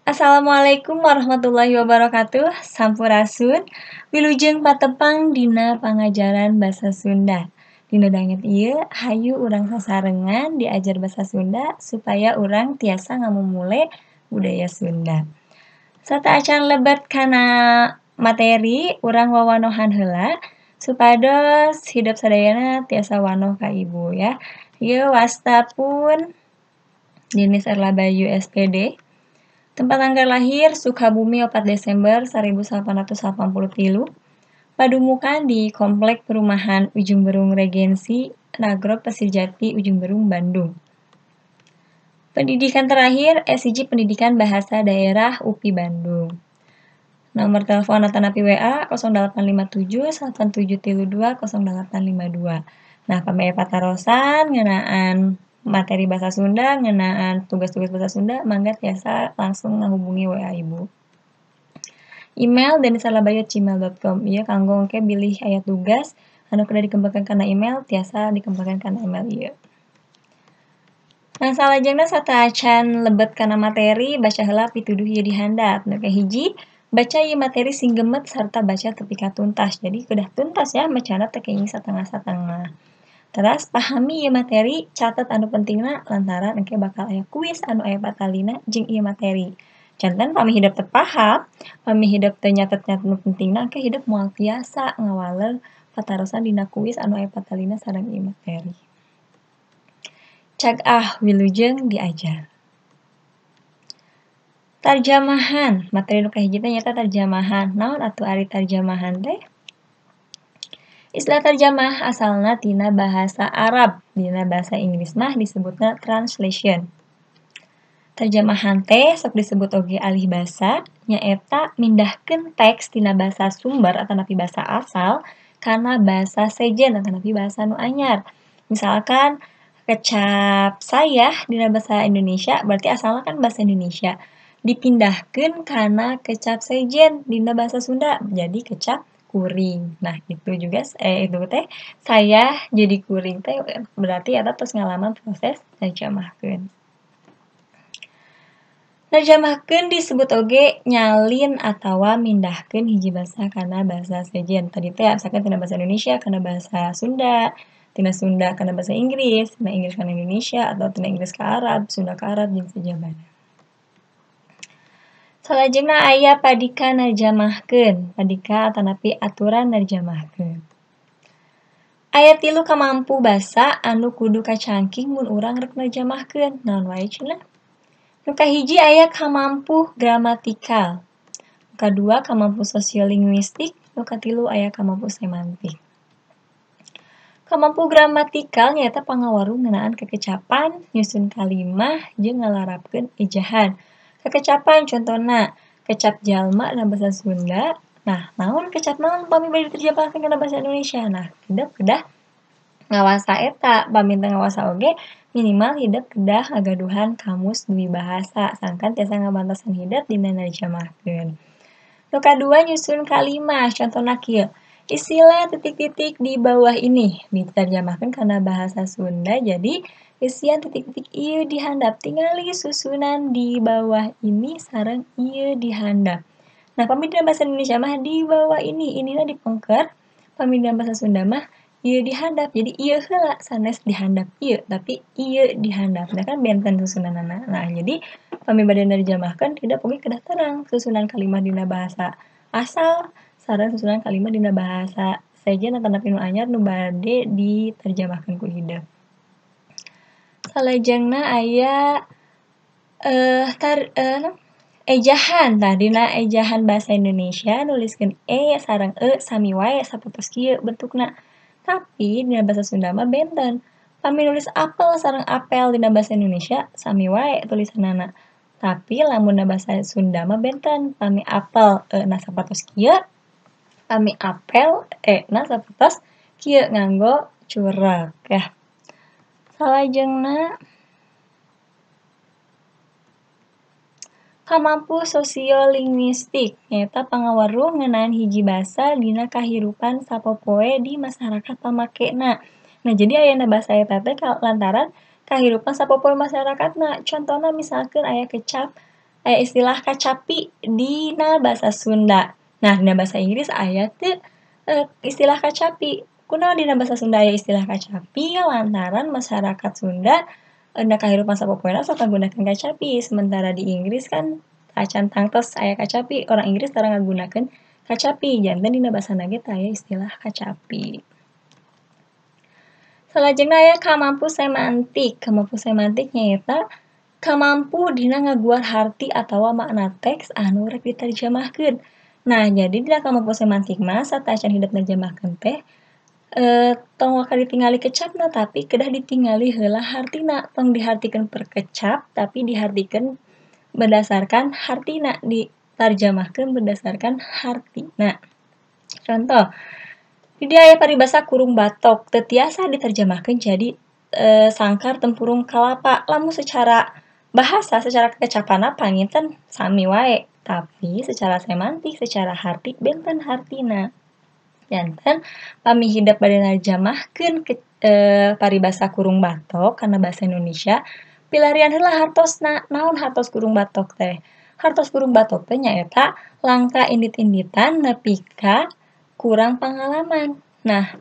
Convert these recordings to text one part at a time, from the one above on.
Assalamualaikum warahmatullahi wabarakatuh. Sampurasun. Wilujeng patepang dina pangajaran basa Sunda. Dina danget ieu hayu urang sasarengan diajar basa Sunda supaya urang tiasa ngamumule budaya Sunda. Sataacan lebet kana materi urang wawanohan heula supados hidup sadayana tiasa wanoh ka ibu ya. Ieu wastapun Dinis Erlabayu SPD. Tempat tanggal lahir Sukabumi 4 Desember 1883. Padumukan di Komplek Perumahan Ujung Berung Regensi, Nagrog Pasir Jati, Ujung Berung, Bandung. Pendidikan terakhir S1 Pendidikan Bahasa Daerah UPI Bandung. Nomor telepon atanapi WA 0857 1732 0852. Nah, pamea patarosan ngeunaan materi bahasa Sunda, ngeunaan tugas-tugas bahasa Sunda, mangga tiasa langsung ngahubungi WA Ibu. Email denisarlabayu@gmail.com. Ieu kanggo engke bilih aya tugas anu kudu dikembangkan kana email tiasa dikembangkan kana email ieu. Nah, salajengna sataacan lebet kana materi baca heula pituduh ieu di handap. Nu kahiji, baca ieu materi sing gemet sarta baca tepi ka tuntas. Jadi kudah tuntas ya macana teu kenging satengah-satengah. Teras pahami ieu materi, catet anu pentingna lantaran engke bakal aya kuis anu aya patalina jeung ieu materi. Janten pami hideuk teu paham, pami hideuk teu nyatet-nyatet nu pentingna engke hideuk moal tiasa ngawaleun patarosan dina kuis anu aya patalina sareng ieu materi. Cagah wilujeng diajar. Tarjamahan, materi nu kahiji teh nyaeta tarjamahan. Naon atuh ari tarjamahan teh? Istilah tarjamah asalna tina bahasa Arab, dina bahasa Inggris mah disebutna translation. Tarjamahan teh sok disebut oge alih basa, nyaeta mindahkeun teks tina basa sumber atanapi basa asal kana basa sejen atanapi basa nu anyar. Misalkan kecap saya dina basa Indonesia berarti asalna kan basa Indonesia. Dipindahkeun kana kecap sejen dina bahasa Sunda jadi kecap kuring. Nah, itu juga itu teh saya jadi kuring teh berarti eta tos ngalaman proses tarjamahkeun. Narjamahkeun disebut oge nyalin atawa mindahkeun hiji basa kana basa sejen. Tadi teh misalkan tina basa Indonesia kana basa Sunda, tina Sunda kana basa Inggris, tina Inggris kana Indonesia atau tina Inggris ka Arab, Sunda ka Arab jeung sajabana. Salajengna aya padika narjamahkeun. Padika atanapi aturan narjamahkeun. Aya 3 kamampu basa anu kudu kacangking mun urang rek narjamahkeun. Naon wae cenah? Nu kahiji aya kamampu gramatikal. Nu kadua kamampu sosiolinguistik, nu katilu aya kamampu semantik. Kamampu gramatikal nyaeta pangawaruh ngeunaan kekecapan, nyusun kalimah, jeung ngalarapkeun ejahan. Kekecapan contona kecap jalma dina basa Sunda. Nah, naon kecap naon pami bade diterjemahkeun kana basa Indonesia? Nah, hideuk kedah ngawasa eta, pami teu ngawasa oge minimal hideuk kedah ngagaduhan kamus dui bahasa sangkan tiasa ngabantosan hideuk dina narjamahkeun. Nu kadua nyusun kalimah, contona kieu. Istilah titik-titik di bawah ini diterjemahkeun kana bahasa Sunda jadi isian titik-titik ieu di handap. Tingali susunan di bawah ini sareng ieu di handap. Nah, pami dina bahasa Indonesia mah di bawah inina dipengker, pami dina bahasa Sunda mah ieu di handap. Jadi ieu heula sanes di handap ieu, tapi ieu di handap. Nah, kan benten susunanana. Nah, jadi pami bade narjamahkeun hideuk oge kedah terang susunan kalimah dina bahasa asal sareng susunan kalimah dina bahasa sejen atanapi nu anyar nu bade diterjemahkeun ku hideuk. Salajengna aya ejahan. Tah dina ejahan basa Indonesia nuliskeun e sareng e sami wae sapertos kieu bentukna. Tapi dina basa Sunda mah benten. Pami nulis apel sareng apel dina basa Indonesia sami wae tulisanana. Tapi lamun dina basa Sunda mah benten. Pami apel e-na sapertos kieu, pami apel e-na sapertos kieu nganggo cureg ya. Salajengna kamampu sosiolinguistik nyaeta pangawaruh ngeunaan hiji basa dina kahirupan sapopoe di masyarakat pamakena. Nah, jadi ayana basa eta teh lantaran kahirupan sapopoe masyarakatna. Contona misalkeun aya kecap aya istilah kacapi dina basa Sunda. Nah, dina basa Inggris aya teu istilah kacapi. Kunaon dina basa Sunda aya istilah kacapi lantaran masyarakat Sunda dina kahirupan sapopoena sok ngagunakeun kacapi, sementara di Inggris kan acan tangtos aya kacapi, orang Inggris tara ngagunakeun kacapi, janten dina basana ge teu aya istilah kacapi. Salajengna aya kamampu semantik. Kamampu semantik nyaeta kamampu dina ngaguar harti atawa makna teks anu rek ditarjamahkeun. Nah, jadi dina kamampu semantik mah satacan hideep narjamahkeun teh tong waka ditingali kecapna tapi kedah ditingali heula hartina. Tong dihartikeun per kecap tapi dihartikeun berdasarkan hartina, ditarjamahkeun berdasarkan hartina. Contoh, di dieu aya paribasa kurung batok teu tiasa diterjemahkeun jadi sangkar tempurung kalapa. Lamun secara bahasa, secara kecapanna panginten sami wae, tapi secara semantik, secara harti benten hartina. Janten pami hideep bade narjamahkeun paribasa kurung batok kana basa Indonesia, pilarian heula hartosna. Naon hartos kurung batok teh? Hartos kurung batok teh nyaeta langka indit-inditan nepi ka kurang pangalaman. Nah,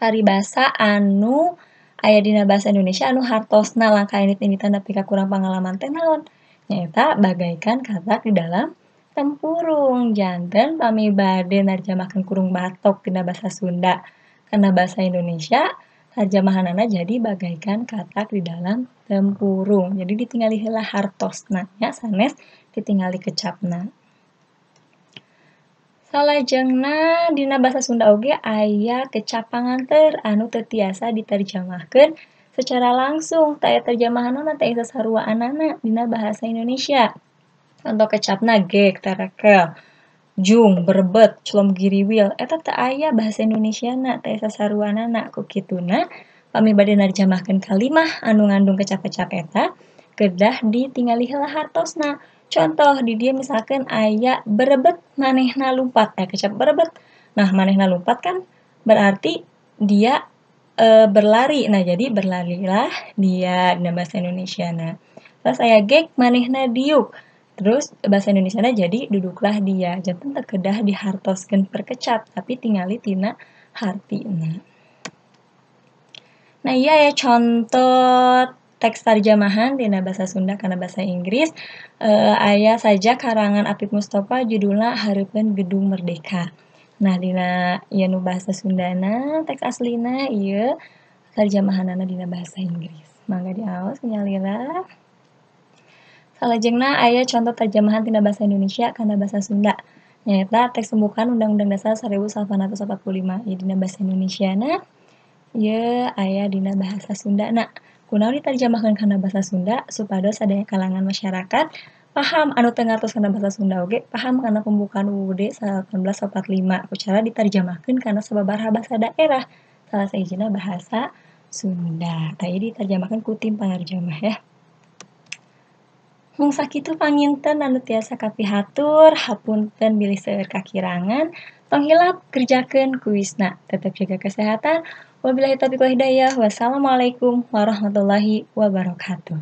paribasa anu aya dina basa Indonesia anu hartosna langka indit-inditan nepi ka kurang pangalaman teh naon? Nyaeta bagaikan katak di dalam tempurung. Janten pami bade narjamahkeun kurung batok dina basa Sunda kana basa Indonesia, tarjamahanana jadi bagaikan katak di dalam tempurung. Jadi ditingali heula hartosna nya sanes ditingali kecapna. Salajengna dina basa Sunda oge aya kecap panganteur anu teu tiasa ditarjamahkeun secara langsung, teu aya terjemahanna teu aya sasaruaannana dina bahasa Indonesia. Contoh kecapna gek, terekel, jung, berbet, culom giriwil, eta teu aya bahasa Indonesiana, teu aya sasaruaannana. Ku kituna, pami bade narjamahkeun kalimah anu ngandung kecap-kecap eta, kedah ditingali heula hartosna. Contoh di dieu misalkeun aya berebet manehna lumpat, aya kecap berebet. Nah, manehna lumpat kan berarti dia berlari. Nah, jadi berlarilah dia dina bahasa Indonesiana. Terus aya gek manehna diuk. Terus bahasa Indonesiana jadi duduklah dia. Janten teu kedah dihartoskeun per kecap, tapi tingali tina hartina. Nah, ieu aya contoh teks tarjamahan dina basa Sunda kana basa Inggris. Aya saja karangan Apip Mustofa judulna Hareupeun Gedung Merdeka. Nah, dina ieu nu basa Sundana teks aslina ieu tarjamahanana dina basa Inggris. Mangga diaos nyalira. Salajengna aya contoh tarjamahan tina basa Indonesia kana basa Sunda. Nyaeta teks pembukaan Undang-Undang Dasar 1945. Ieu dina basa Indonesiana, ieu aya dina bahasa Sundana. Kunaon ditarjamahkeun kana basa Sunda supados sadaya kalangan masyarakat paham anu teu ngartos kana basa Sunda oge paham kana pembukaan UUD 1945 ku cara ditarjamahkeun kana sababaraha basa daerah. Salah sahijina bahasa Sunda. Tah ieu ditarjamahkeun ku tim pangarjamah ya. Mung sakitu panginten anu tiasa kapihatur, hapunten bilih seueur kakirangan, tong hilap kerjakeun kuisna. Tetep jaga kesehatan. Wabillahi taufiq wal hidayah. Wassalamualaikum warahmatullahi wabarakatuh.